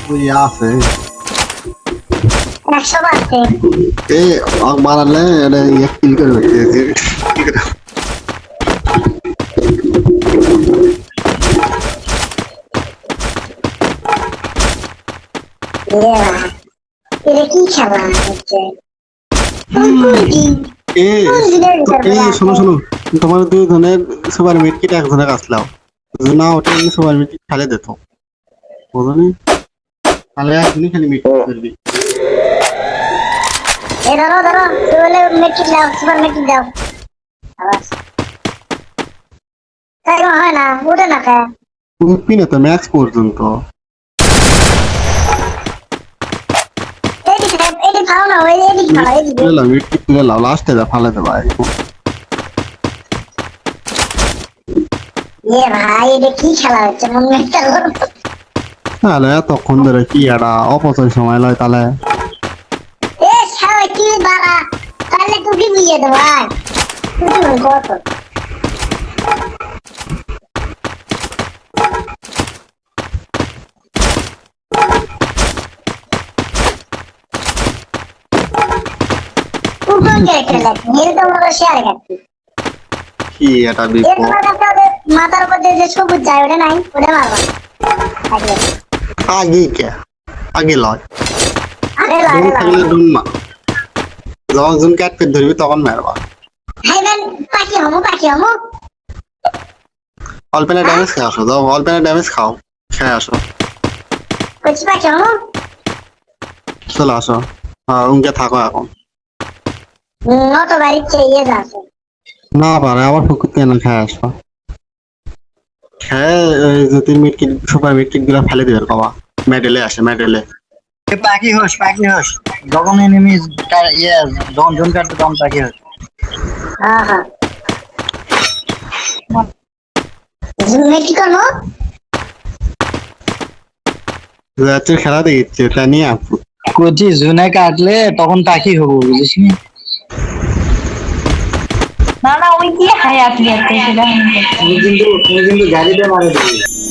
ওই আছে 100 বাড়ছে এ মারালে এটা এক কিল করে দিয়েছে এটা কি খেলা হচ্ছে এ শোনো শোনো তোমার দুই ধরনের সুপার মিট কিট একজনের কাছ লাও না ওটা এমনি সুপার মিট কিট খেলে দিত বুঝলি তাহলে একদিনই খালি মিট করবি এ ধরো ধরো তুই বলে মেট্রিক দাও সুপার মেট্রিক দাও আবাস তাই হয় না উঠে না খায় উঠবি না তো ম্যাক্স পর্যন্ত এটি খাও না ওই এটি খাও এটি মিট কিট তুলে লাও লাস্টে যা ফালে দেবা ভাই এটা কি খেলা হচ্ছে মন মেটটা করো তাহলে এতক্ষণ ধরে কি একটা অপচয় সময় লয় তাহলে এ শালা কি বাড়া তাহলে তুই বুঝিয়ে দে ভাই তুই কত কোন ক্যারেক্টার লাগে মেরে তো আমরা শেয়ার করছি কি এটা এর বিপদ তোমার কাছে ওদের মাথার উপর যে সবুজ যায় ওটা নাই ওটা মারবা আগে আগে কে আগে লয় আরে ডুন আরে থাকলে ডুন মা যখন জুন ক্যাট পেট ধরবি তখন মারবা হাই ম্যান পাখি হমো অল্পেনা ড্যামেজ খেয়ে আসো যাও অল্পেনা ড্যামেজ খাও খেয়ে আসো কচি পাখি হমো চলে আসো আর উনকে থাকো এখন নত বাড়ির চেয়ে ইয়ে যাচ্ছে না পারে আবার পুকুর থেকে না খেয়ে আসো খেয়ে ওই যে তিন মিনিট সুপার মিট গুলা ফেলে দিবে বাবা মেডেলে আসে মেডেলে পাখি হোস যখন এনিমি ইয়ে যখন জোন কাটবে তখন পাখি হোস হ্যাঁ হ্যাঁ মেট্রিক করবো যাচ্ছে খেলা দিচ্ছে তা নিয়ে আপু কোচি জোনে কাটলে তখন পাখি হবো বুঝিস নি না না ওই দিয়ে হায়াত গেছে সেটা তুমি কিন্তু গাড়িতে মারে দিবি